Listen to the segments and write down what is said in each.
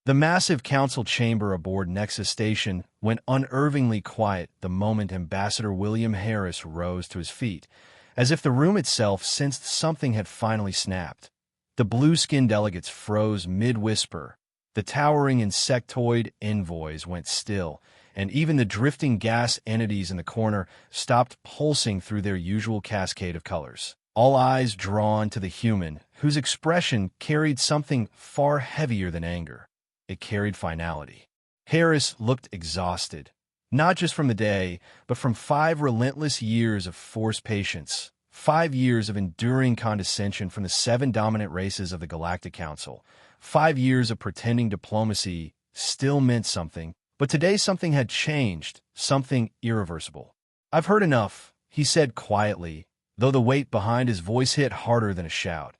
The massive council chamber aboard Nexus Station went unnervingly quiet the moment Ambassador William Harris rose to his feet, as if the room itself sensed something had finally snapped. The blue-skinned delegates froze mid-whisper. The towering insectoid envoys went still, and even the drifting gas entities in the corner stopped pulsing through their usual cascade of colors. All eyes drawn to the human, whose expression carried something far heavier than anger. It carried finality. Harris looked exhausted, not just from the day, but from 5 relentless years of forced patience, 5 years of enduring condescension from the 7 dominant races of the Galactic Council, 5 years of pretending diplomacy still meant something, but today something had changed, something irreversible. "I've heard enough," he said quietly, though the weight behind his voice hit harder than a shout.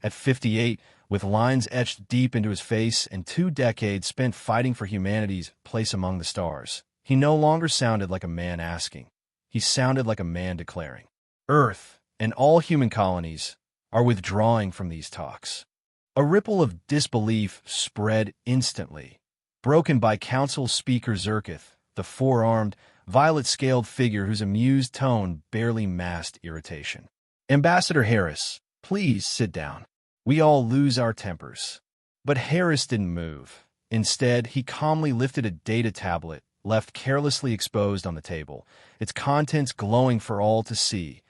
At 58, with lines etched deep into his face and 2 decades spent fighting for humanity's place among the stars, he no longer sounded like a man asking. He sounded like a man declaring, "Earth and all human colonies are withdrawing from these talks." A ripple of disbelief spread instantly, broken by Council Speaker Zerkith, the 4-armed, violet-scaled figure whose amused tone barely masked irritation. "Ambassador Harris, please sit down. We all lose our tempers." But Harris didn't move. Instead, he calmly lifted a data tablet, left carelessly exposed on the table, its contents glowing for all to see.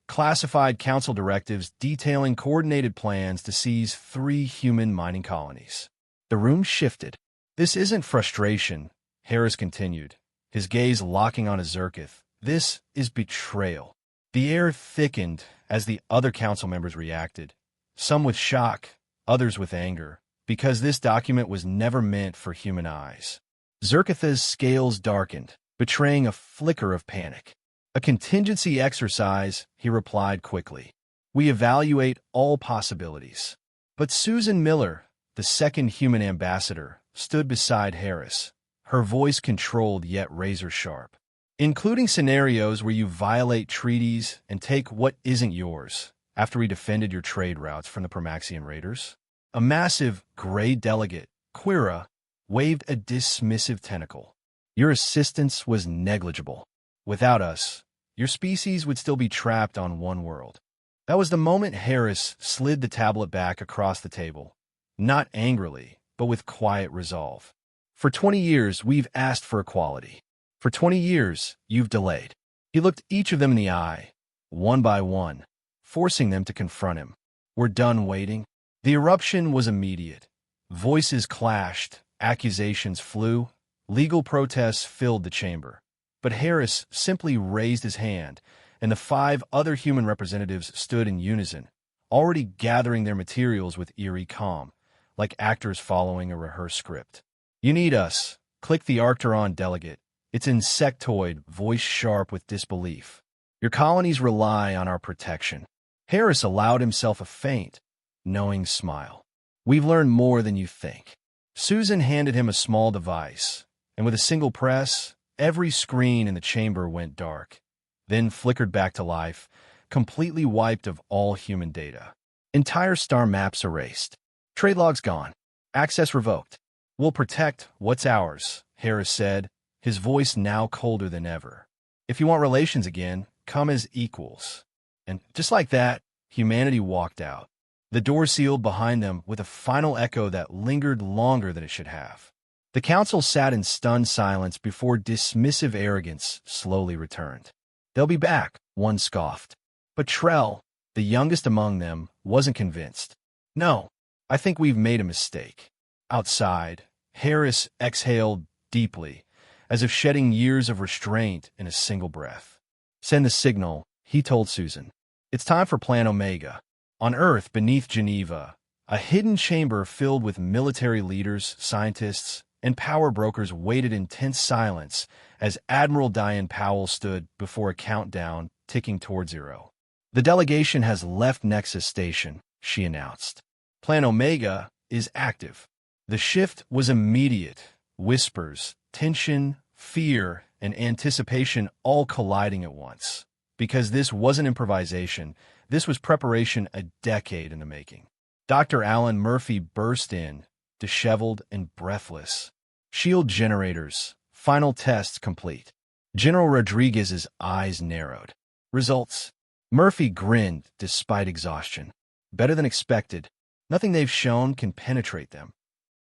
Classified council directives detailing coordinated plans to seize 3 human mining colonies. The room shifted. "This isn't frustration," Harris continued, his gaze locking on Zerkith. "This is betrayal." The air thickened as the other council members reacted, some with shock, others with anger, because this document was never meant for human eyes. Zerkith's scales darkened, betraying a flicker of panic. "A contingency exercise," he replied quickly. "We evaluate all possibilities." But Susan Miller, the second human ambassador, stood beside Harris, her voice controlled yet razor-sharp. "Including scenarios where you violate treaties and take what isn't yours, after we defended your trade routes from the Promaxian raiders?" A massive, gray delegate, Quira, waved a dismissive tentacle. "Your assistance was negligible. Without us, your species would still be trapped on one world." That was the moment Harris slid the tablet back across the table, not angrily, but with quiet resolve. "For 20 years, we've asked for equality. For 20 years, you've delayed." He looked each of them in the eye, one by one, forcing them to confront him. "We're done waiting." The eruption was immediate. Voices clashed, accusations flew, legal protests filled the chamber. But Harris simply raised his hand, and the 5 other human representatives stood in unison, already gathering their materials with eerie calm, like actors following a rehearsed script. "You need us," clicked the Arcturon delegate, its insectoid voice sharp with disbelief. "Your colonies rely on our protection." Harris allowed himself a faint, knowing smile. "We've learned more than you think." Susan handed him a small device, and with a single press, every screen in the chamber went dark, then flickered back to life, completely wiped of all human data. Entire star maps erased. Trade logs gone. Access revoked. "We'll protect what's ours," Harris said, his voice now colder than ever. "If you want relations again, come as equals." And just like that, humanity walked out. The door sealed behind them with a final echo that lingered longer than it should have. The council sat in stunned silence before dismissive arrogance slowly returned. "They'll be back," one scoffed. But Trell, the youngest among them, wasn't convinced. "No, I think we've made a mistake." Outside, Harris exhaled deeply, as if shedding years of restraint in a single breath. "Send the signal," he told Susan. "It's time for Plan Omega." On Earth, beneath Geneva, a hidden chamber filled with military leaders, scientists, and power brokers waited in tense silence as Admiral Diane Powell stood before a countdown ticking toward 0. "The delegation has left Nexus Station," she announced. "Plan Omega is active." The shift was immediate. Whispers, tension, fear, and anticipation all colliding at once. Because this wasn't improvisation, this was preparation a decade in the making. Dr. Alan Murphy burst in, disheveled and breathless. Shield generators. Final tests complete. General Rodriguez's eyes narrowed. Results. Murphy grinned despite exhaustion. Better than expected. Nothing they've shown can penetrate them.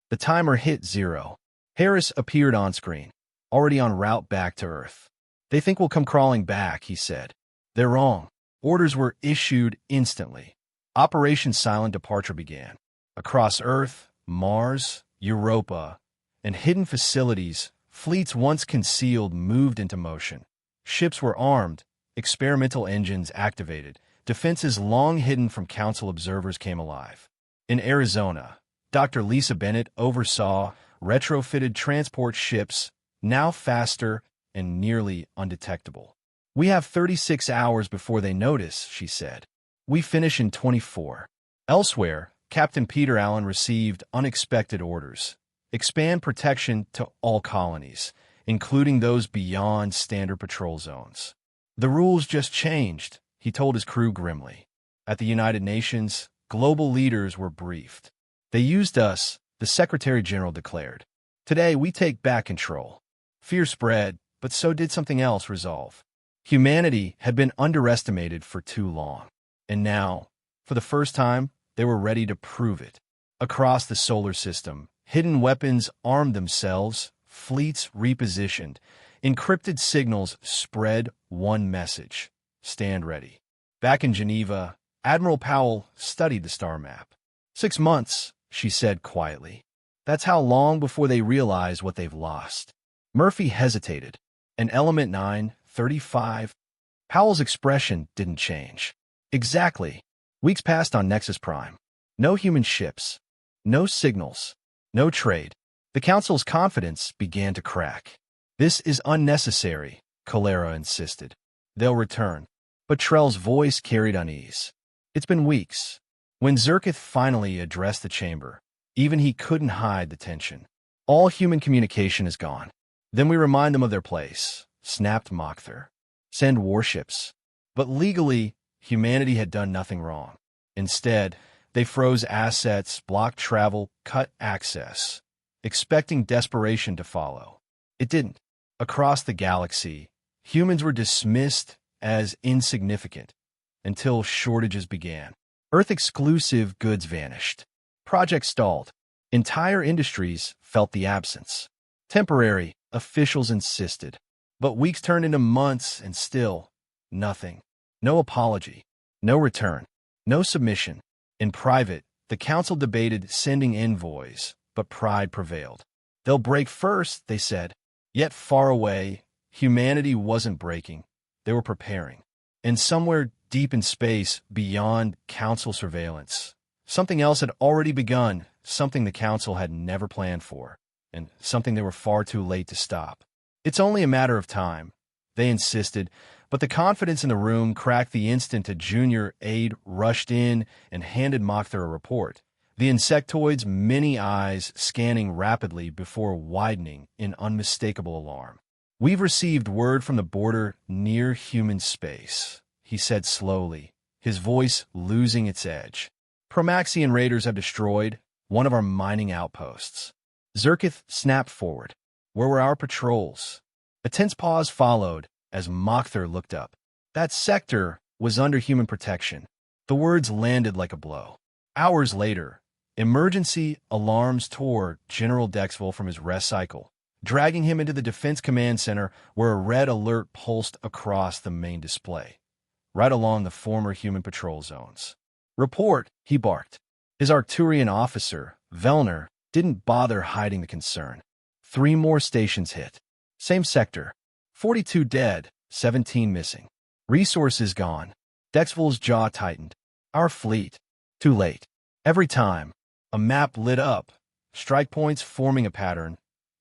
The timer hit 0. Harris appeared on screen, already en route back to Earth. They think we'll come crawling back, he said. They're wrong. Orders were issued instantly. Operation Silent Departure began. Across Earth, Mars, Europa, and hidden facilities, fleets once concealed moved into motion. Ships were armed, experimental engines activated, defenses long hidden from Council observers came alive. In Arizona, Dr. Lisa Bennett oversaw retrofitted transport ships, now faster and nearly undetectable. We have 36 hours before they notice, she said. We finish in 24. Elsewhere, Captain Peter Allen received unexpected orders. Expand protection to all colonies, including those beyond standard patrol zones. The rules just changed, he told his crew grimly. At the United Nations, global leaders were briefed. They used us, the Secretary General declared. Today we take back control. Fear spread, but so did something else resolve. Humanity had been underestimated for too long. And now, for the first time, they were ready to prove it. Across the solar system, hidden weapons armed themselves, fleets repositioned, encrypted signals spread one message: stand ready. Back in Geneva, Admiral Powell studied the star map. 6 months, she said quietly. That's how long before they realize what they've lost. Murphy hesitated. An Element 9, 35. Powell's expression didn't change. Exactly. Weeks passed on Nexus Prime. No human ships. No signals. No trade. The Council's confidence began to crack. This is unnecessary, Calera insisted. They'll return. But Trell's voice carried unease. It's been weeks. When Zerkith finally addressed the chamber, even he couldn't hide the tension. All human communication is gone. Then we remind them of their place, snapped Mokther. Send warships. But legally, humanity had done nothing wrong. Instead, they froze assets, blocked travel, cut access, expecting desperation to follow. It didn't. Across the galaxy, humans were dismissed as insignificant until shortages began. Earth-exclusive goods vanished. Projects stalled. Entire industries felt the absence. Temporary, officials insisted. But weeks turned into months and still, nothing. No apology. No return. No submission. In private, the Council debated sending envoys, but pride prevailed. They'll break first, they said. Yet far away, humanity wasn't breaking. They were preparing. And somewhere deep in space, beyond Council surveillance, something else had already begun, something the Council had never planned for, and something they were far too late to stop. It's only a matter of time, they insisted, but the confidence in the room cracked the instant a junior aide rushed in and handed Mokther a report, the insectoid's many eyes scanning rapidly before widening in unmistakable alarm. We've received word from the border near human space, he said slowly, his voice losing its edge. Promaxian raiders have destroyed one of our mining outposts. Zerkith snapped forward. Where were our patrols? A tense pause followed as Mokther looked up. That sector was under human protection. The words landed like a blow. Hours later, emergency alarms tore General Dexville from his rest cycle, dragging him into the Defense Command Center where a red alert pulsed across the main display, right along the former human patrol zones. Report, he barked. His Arcturian officer, Vellner, didn't bother hiding the concern. 3 more stations hit. Same sector. 42 dead, 17 missing. Resources gone. Dexville's jaw tightened. Our fleet. Too late. Every time, a map lit up, strike points forming a pattern,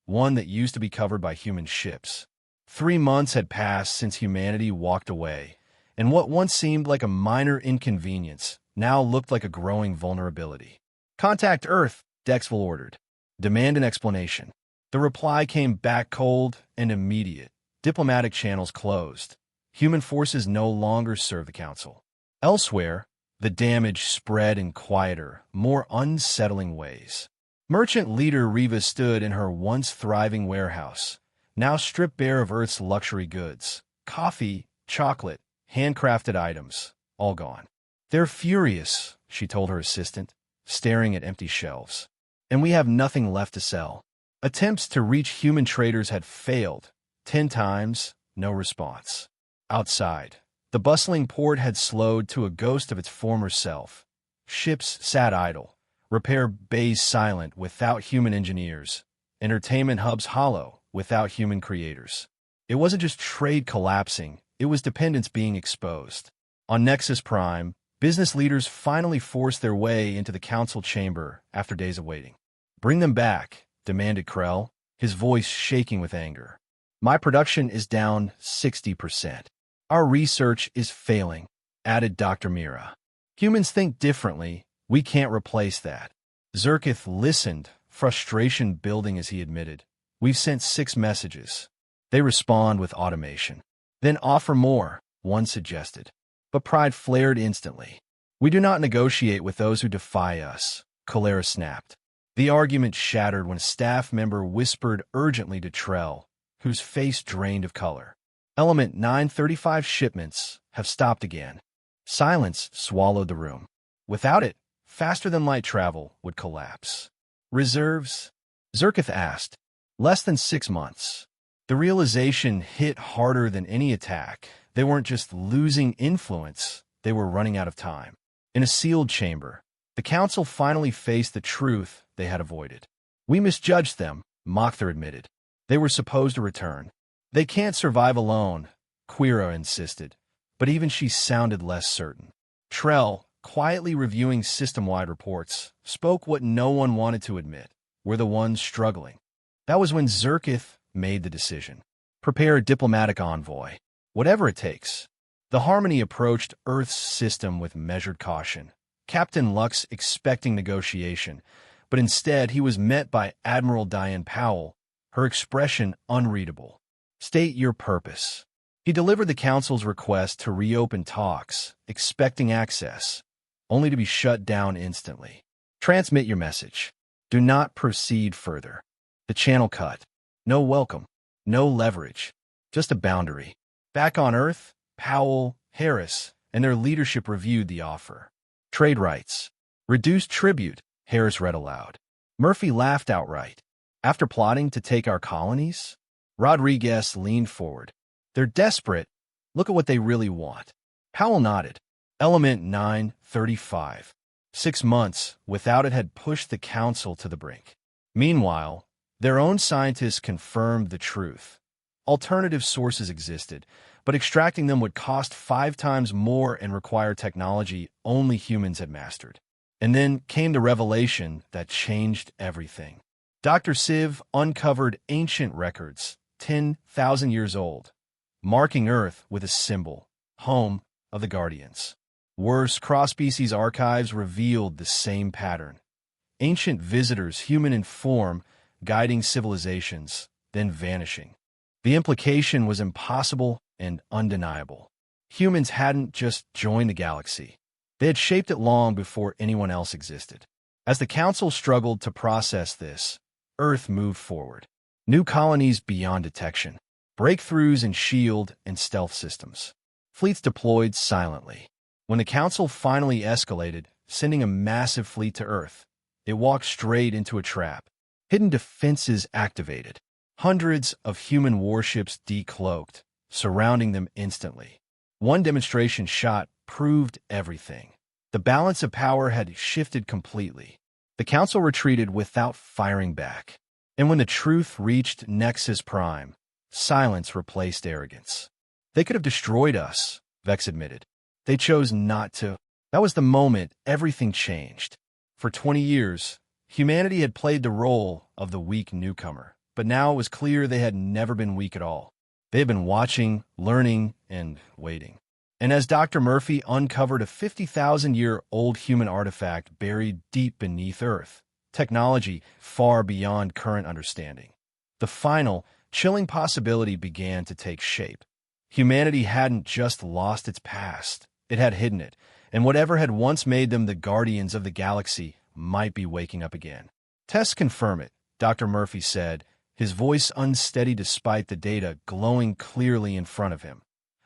one that used to be covered by human ships. 3 months had passed since humanity walked away, and what once seemed like a minor inconvenience now looked like a growing vulnerability. Contact Earth, Dexville ordered. Demand an explanation. The reply came back cold and immediate. Diplomatic channels closed. Human forces no longer serve the Council. Elsewhere, the damage spread in quieter, more unsettling ways. Merchant leader Riva stood in her once thriving warehouse, now stripped bare of Earth's luxury goods. Coffee, chocolate, handcrafted items, all gone. "They're furious," she told her assistant, staring at empty shelves. "And we have nothing left to sell." Attempts to reach human traders had failed. 10 times, no response. Outside, the bustling port had slowed to a ghost of its former self. Ships sat idle, repair bays silent without human engineers, entertainment hubs hollow without human creators. It wasn't just trade collapsing, it was dependence being exposed. On Nexus Prime, business leaders finally forced their way into the council chamber after days of waiting. "Bring them back," demanded Krell, his voice shaking with anger. "My production is down 60%. Our research is failing," added Dr. Mira. "Humans think differently. We can't replace that." Zerkith listened, frustration building as he admitted. "We've sent 6 messages. They respond with automation." "Then offer more," one suggested. But pride flared instantly. "We do not negotiate with those who defy us," Cholera snapped. The argument shattered when a staff member whispered urgently to Trell, whose face drained of color. "Element 935 shipments have stopped again." Silence swallowed the room. Without it, faster-than-light travel would collapse. "Reserves?" Zerkith asked. "Less than 6 months." The realization hit harder than any attack. They weren't just losing influence, they were running out of time. In a sealed chamber, the council finally faced the truth they had avoided. "We misjudged them," Mokther admitted. "They were supposed to return." "They can't survive alone," Quira insisted, but even she sounded less certain. Trell, quietly reviewing system-wide reports, spoke what no one wanted to admit. "We're the ones struggling." That was when Zerkith made the decision. "Prepare a diplomatic envoy. Whatever it takes." The Harmony approached Earth's system with measured caution. Captain Lux expecting negotiation, but instead he was met by Admiral Diane Powell, her expression unreadable. "State your purpose." He delivered the Council's request to reopen talks, expecting access, only to be shut down instantly. "Transmit your message. Do not proceed further." The channel cut. No welcome, no leverage, just a boundary. Back on Earth, Powell, Harris, and their leadership reviewed the offer. "Trade rights. Reduced tribute," Harris read aloud. Murphy laughed outright. "After plotting to take our colonies?" Rodriguez leaned forward. "They're desperate. Look at what they really want." Powell nodded. Element 935. 6 months without it had pushed the Council to the brink. Meanwhile, their own scientists confirmed the truth. Alternative sources existed, but extracting them would cost 5 times more and require technology only humans had mastered. And then came the revelation that changed everything. Dr. Siv uncovered ancient records, 10,000 years old, marking Earth with a symbol, home of the Guardians. Worse, cross-species archives revealed the same pattern. Ancient visitors, human in form, guiding civilizations, then vanishing. The implication was impossible and undeniable. Humans hadn't just joined the galaxy. They had shaped it long before anyone else existed. As the Council struggled to process this, Earth moved forward. New colonies beyond detection. Breakthroughs in shield and stealth systems. Fleets deployed silently. When the Council finally escalated, sending a massive fleet to Earth, it walked straight into a trap. Hidden defenses activated. Hundreds of human warships decloaked, surrounding them instantly. One demonstration shot proved everything. The balance of power had shifted completely. The Council retreated without firing back. And when the truth reached Nexus Prime, silence replaced arrogance. "They could have destroyed us," Vex admitted. "They chose not to." That was the moment everything changed. For 20 years, humanity had played the role of the weak newcomer, but now it was clear they had never been weak at all. They had been watching, learning, and waiting. And as Dr. Murphy uncovered a 50,000-year-old human artifact buried deep beneath Earth, technology far beyond current understanding, the final, chilling possibility began to take shape. Humanity hadn't just lost its past, it had hidden it, and whatever had once made them the guardians of the galaxy might be waking up again. Tests confirm it, Dr. Murphy said, his voice unsteady despite the data glowing clearly in front of him.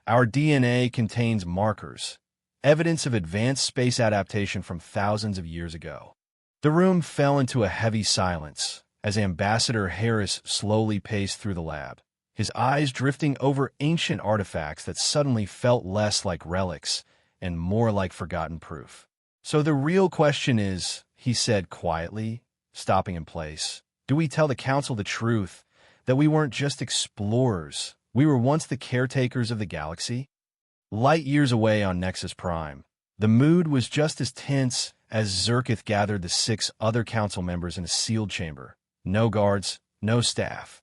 Our DNA contains markers, evidence of advanced space adaptation from thousands of years ago. The room fell into a heavy silence as Ambassador Harris slowly paced through the lab, his eyes drifting over ancient artifacts that suddenly felt less like relics and more like forgotten proof. So the real question is, he said quietly, stopping in place, do we tell the Council the truth, that we weren't just explorers, we were once the caretakers of the galaxy? Light years away on Nexus Prime, the mood was just as tense as Zerkith gathered the 6 other Council members in a sealed chamber. No guards, no staff,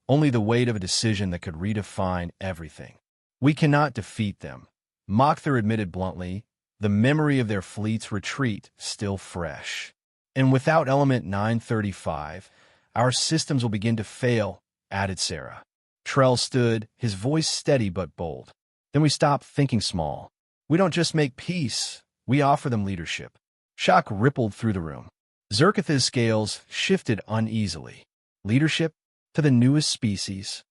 only the weight of a decision that could redefine everything. We cannot defeat them, Mokthar admitted bluntly, the memory of their fleet's retreat still fresh. And without Element 935, our systems will begin to fail, added Sarah. Trell stood, his voice steady but bold. Then we stop thinking small. We don't just make peace, we offer them leadership. Shock rippled through the room. Zerkith's scales shifted uneasily. Leadership? To the newest species?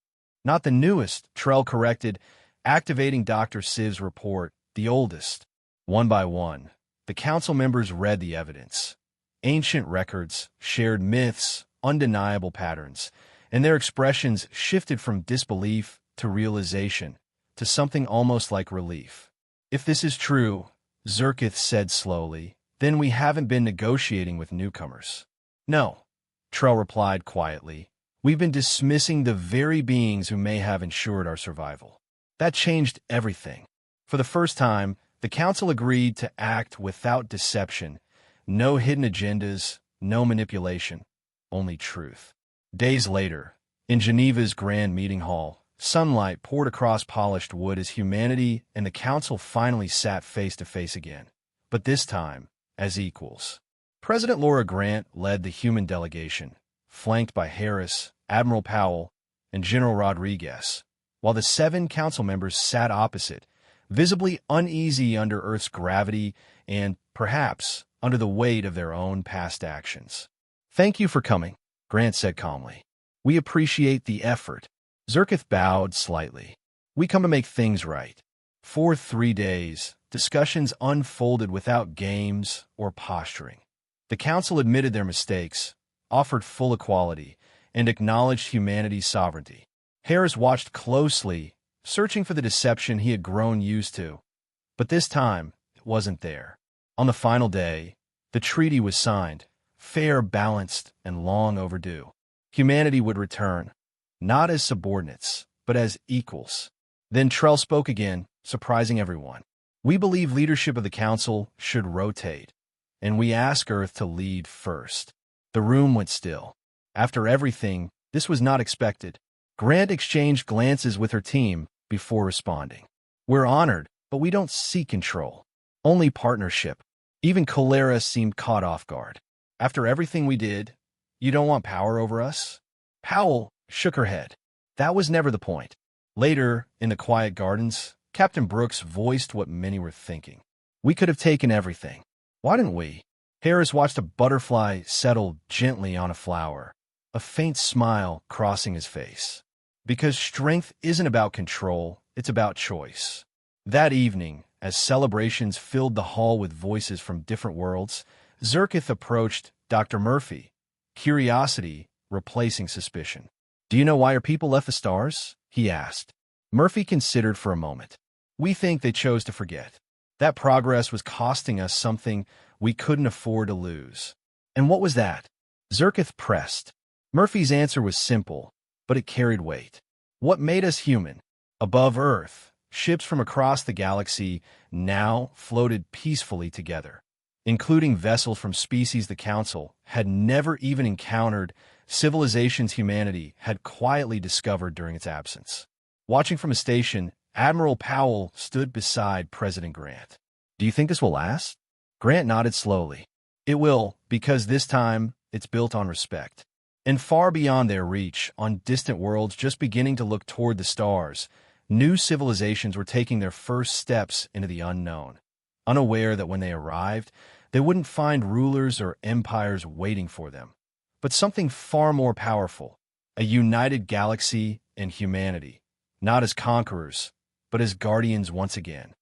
Not the newest, Trell corrected, activating Dr. Siv's report, the oldest. One by one, the Council members read the evidence. Ancient records, shared myths, undeniable patterns, and their expressions shifted from disbelief to realization, to something almost like relief. If this is true, Zerkith said slowly, then we haven't been negotiating with newcomers. No, Trell replied quietly. We've been dismissing the very beings who may have ensured our survival. That changed everything. For the first time, the Council agreed to act without deception. No hidden agendas, no manipulation, only truth. Days later, in Geneva's Grand Meeting Hall, sunlight poured across polished wood as humanity and the Council finally sat face to face again. But this time, as equals. President Laura Grant led the human delegation, flanked by Harris, Admiral Powell, and General Rodriguez, while the 7 Council members sat opposite, visibly uneasy under Earth's gravity and, perhaps, under the weight of their own past actions. Thank you for coming, Grant said calmly. We appreciate the effort. Zerkith bowed slightly. We come to make things right. For 3 days, discussions unfolded without games or posturing. The Council admitted their mistakes, offered full equality, and acknowledged humanity's sovereignty. Harris watched closely, searching for the deception he had grown used to. But this time, it wasn't there. On the final day, the treaty was signed, fair, balanced, and long overdue. Humanity would return, not as subordinates, but as equals. Then Trell spoke again, surprising everyone. We believe leadership of the Council should rotate, and we ask Earth to lead first. The room went still. After everything, this was not expected. Grant exchanged glances with her team before responding. We're honored, but we don't seek control. Only partnership. Even Cholera seemed caught off guard. After everything we did, you don't want power over us? Powell shook her head. That was never the point. Later, in the quiet gardens, Captain Brooks voiced what many were thinking. We could have taken everything. Why didn't we? Harris watched a butterfly settle gently on a flower, a faint smile crossing his face. Because strength isn't about control, it's about choice. That evening, as celebrations filled the hall with voices from different worlds, Zerkith approached Dr. Murphy, curiosity replacing suspicion. Do you know why our people left the stars? He asked. Murphy considered for a moment. We think they chose to forget. That progress was costing us something we couldn't afford to lose. And what was that? Zerkith pressed. Murphy's answer was simple, but it carried weight. What made us human? Above Earth, ships from across the galaxy now floated peacefully together, including vessels from species the Council had never even encountered, civilizations humanity had quietly discovered during its absence. Watching from a station, Admiral Powell stood beside President Grant. Do you think this will last? Grant nodded slowly. It will, because this time it's built on respect. And far beyond their reach, on distant worlds just beginning to look toward the stars, new civilizations were taking their first steps into the unknown, unaware that when they arrived, they wouldn't find rulers or empires waiting for them, but something far more powerful, a united galaxy and humanity, not as conquerors, but as guardians once again.